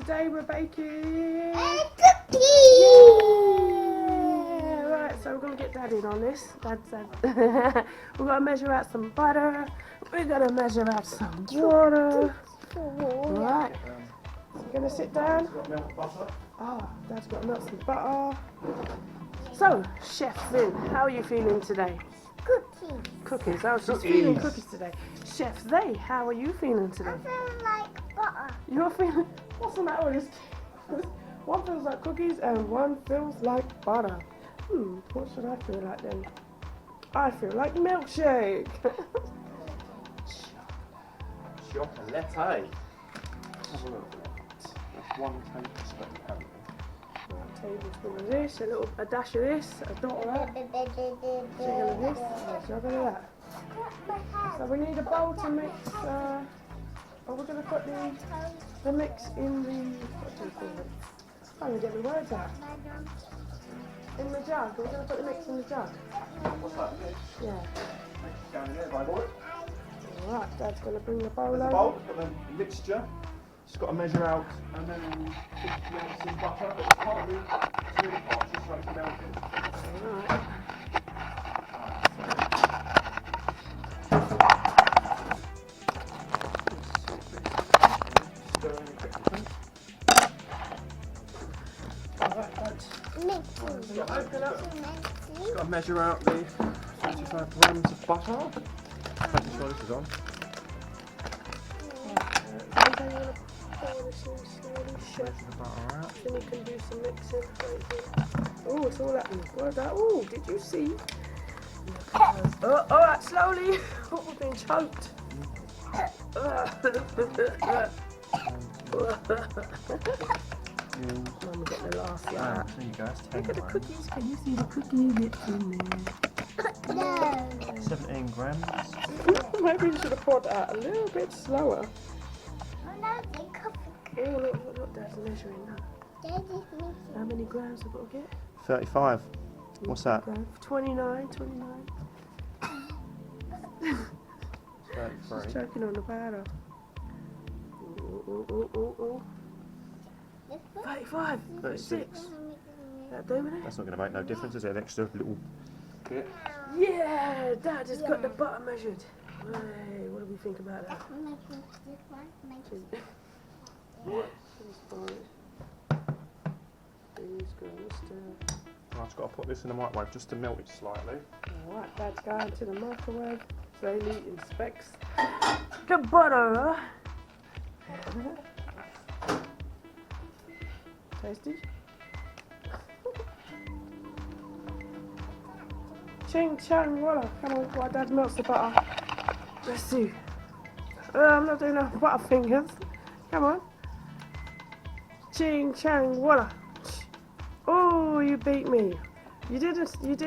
today we're baking cookies! Yeah, right, so we're going to get Dad in on this. Dad said we're going to measure out some butter. We're going to measure out some water. Right, so you're going to sit down. Oh, Dad's got to melt some butter. So, Chef Zin, how are you feeling today? Cookies. Cookies. Oh, she's feeling cookies today. Chef Zay, how are you feeling today? I feel like butter. You're feeling... What's the matter with this? One feels like cookies and one feels like butter. What should I feel like then? I feel like milkshake. Chocolate. Have a look. That's 1 tablespoon apparently. A tablespoon of this, a dash of this, a dot of that, jiggle of this, a juggle of that. So we need a bowl to mix, we're going to put the mix in the, what do you call it? I can't even get the words out. In the jug, we're going to put the mix in the jug. What's that? Yeah. Down in there, my boy. Alright, Dad's going to bring the bowl There's the over. bowl, got the mixture. Just got to measure out and then 50 ounces of butter, but it's not really hot, just so it's melted. Alright. Stirring it quickly. Alright, Dad. Mixing. Open up. Just got to measure out the 45 grams of butter. Making sure this is on. Measure the butter out. Then you can do some mixing. Oh, it's all happening. Well done. Oh, did you see? Oh, alright, slowly. Oh, we've been choked. Mum get the last lot. There you go, it's 10 Look at the grams. cookies. Can you see the cookie bits in there? No. 17 grams. Maybe you should have poured that a little bit slower. Oh, no, they coffee. Oh, look, Dad's measuring that. Daddy's mixing. How many grams I've got to get? 35. What's that? 29. 33. Choking on the powder. Ooh. 35. 36. That doing it? That's not going to make no difference, is it? An extra little bit. Yeah, Dad has got the butter measured. Hey, what do we think about that? I've just got to put this in the microwave just to melt it slightly. Alright, Dad's going to the microwave. Slowly inspects the butter. Tasty? Ching chang voila. Come on, while Dad melts the butter. Let's see. I'm not doing enough butter fingers. Come on. Ching chang voila. Oh, you beat me. You did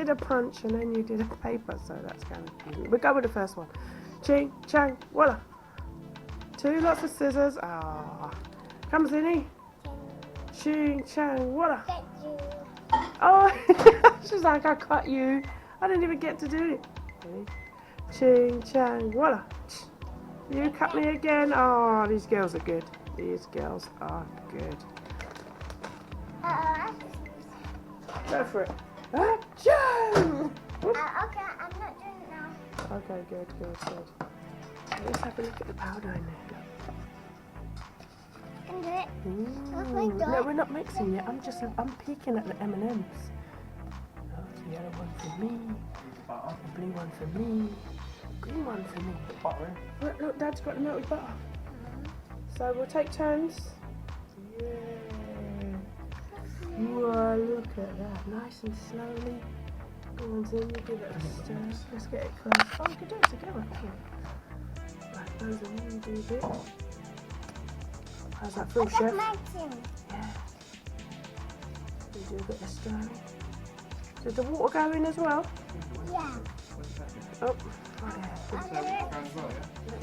a punch and then you did a paper, so that's kind of confusing. We'll go with the first one. Ching chang voila. 2 lots of scissors. Ah. Come Zinny. Ching chang voila. Oh, she's like, I cut you. I didn't even get to do it. Ching chang voila. You cut me again. Oh, these girls are good. These girls are good. Go for it. Achoo! Okay, I'm not doing it now. Okay, good. Let's have a look at the powder in there. I can do it. No, we're not mixing yet. I'm peeking at the M&Ms. Oh, the yellow one for me. The blue one for me. Green one for me. Butter in. Look, Dad's got the melted butter. So we'll take turns. Yeah. Whoa, look at that. Nice and slowly. Go on, Zin, you give it a stir. Let's get it close. Oh, we can do it together. Right, those are you do a bit. How's that feel, Chef? Yeah. You do a bit of stirring. Did the water go in as well? Yeah. Oh, right here.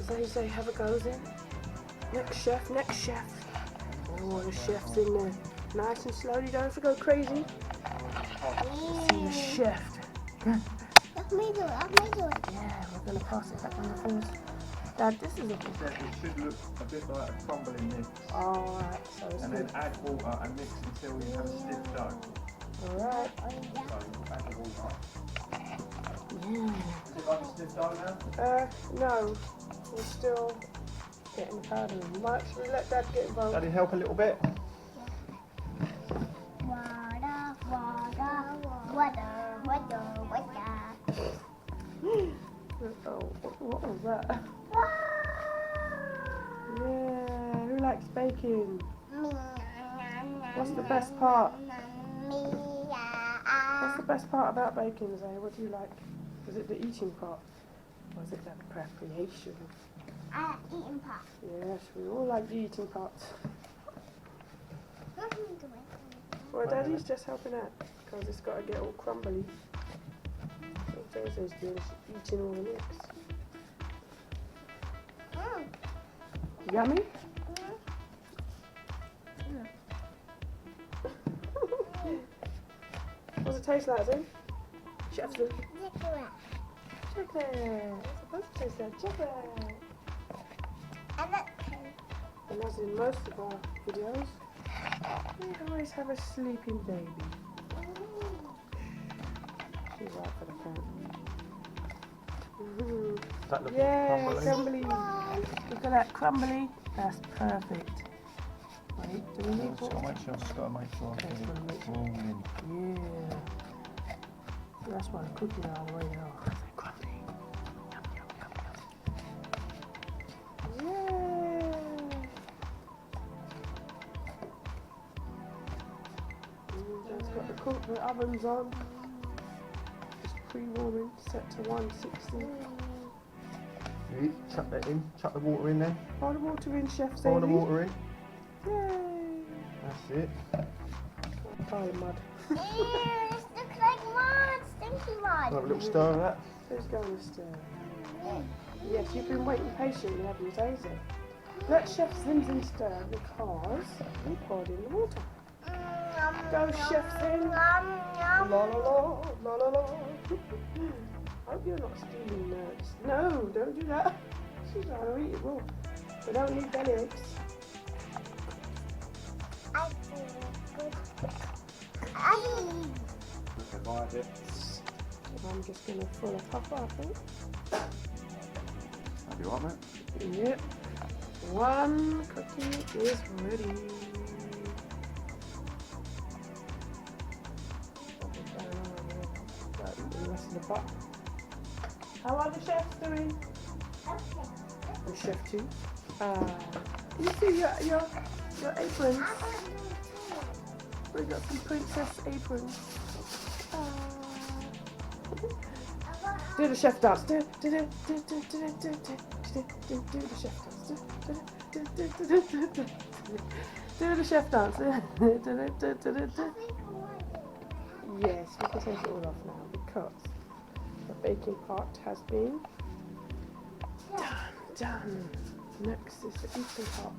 Let Zay have a go then. Next chef. Oh, the chef's in there. Nice and slowly, don't have to go crazy. See the chef. Let me do it. Yeah, we're going to pass it back on the first. Dad, this is a... It should look a bit like a crumbling mix. Alright, so it's And good. then add water and mix until you have a stiff dough. Alright. So add the water. Yeah. Is it like a stiff dough now? No. We're still getting the powder in. Should we let Dad get involved? Daddy help a little bit? Water, water, water, water, water. Oh, what was that? Yeah, who likes baking? What's the best part? What's the best part about baking, Zay? What do you like? Is it the eating part? Or is it the preparation? I like eating part. Yes, we all like the eating parts. Well, Daddy's just helping out because it's got to get all crumbly. So Jose's doing eating all the mix. Yummy? What's it taste like, Zay? Chef's food. Chocolate. It's supposed to taste like chocolate. And as in most of our videos, we always have a sleeping baby. She's right for the count. Yeah, crumbly. Look at that crumbly. That's perfect. Wait, do we need Just gotta make sure I get it all in. Yeah. That's why the cookies are the way they are. They're crumbly. Yum, yum, yum, yum. Yeah. Just got the ovens on. Just pre-warming, set to 160. You chuck that in, chuck the water in there. Pour the water in, Chef Pour the Sadie. water in. Yay! That's it. Pile of mud. Ew, this looks like mud, stinky mud. Have a little stir of that. Who's going to stir? Yes, you've been waiting patiently, haven't you, Daisy? Let Chef Zinzin stir because we poured in the water. Go, Chef Zin. La la la, la la la. Hope you're not stealing nuts. No, don't do that. She's trying to eat it raw. We don't need belly aches. I feel good. Divide it. I'm just going to full a puffer, I think. That'll be right, mate. Yep. One cookie is ready. The rest of the pot. How are the chefs doing? The chef too. You see your aprons? We got some princess aprons. Do the chef dance. Do the chef dance. Do the chef dance. Yes, we can take it all off now because the baking part has been done. Next is the eating part.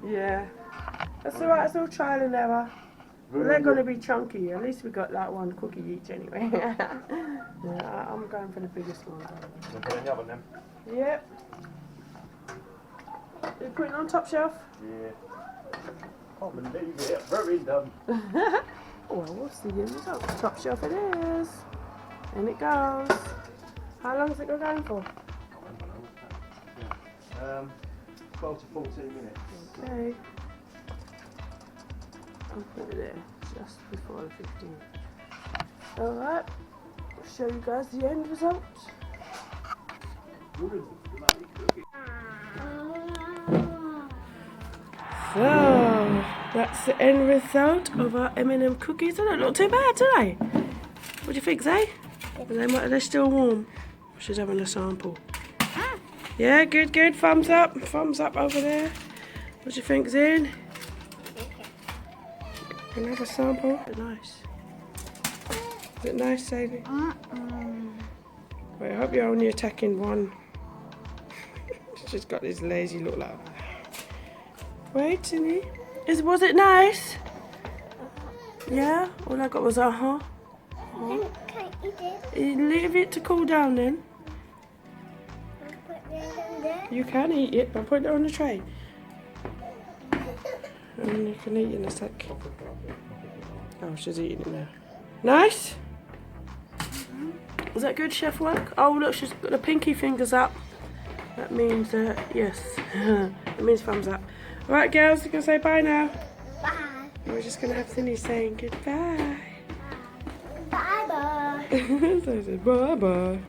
Yeah. That's alright, it's all trial and error. Well, they're going to be chunky. At least we got like one cookie each anyway. Yeah, I'm going for the biggest one. Put it in the oven then. Yep. You putting it on top shelf? Yeah. Can't believe it. Very done. Well, we'll see the result. Top shelf it is. And it goes. How long is it going for? 12 to 14 minutes. Okay. I'll put it there just before the 15. Alright. I'll show you guys the end result. So, that's the end result of our M&M cookies. They don't look too bad, do they? What do you think, Zay? They're still warm. She's having a sample. Yeah, good, good. Thumbs up. Thumbs up over there. What do you think, Zin? Another sample. Nice. Is it nice, Sadie? Wait, I hope you're only attacking one. She's got this lazy look like that. Wait, Tinny. Was it nice? Yeah? All I got was Can you eat it? Leave it to cool down then. You can eat it, but put it on the tray. And you can eat it in a sec. Oh, she's eating it now. Nice? Was that good chef work? Oh look, she's got the pinky fingers up. That means yes. It means thumbs up. Alright girls, you can say bye now. Bye. We're just gonna have Cindy saying goodbye. Bye bye. So I said bye bye.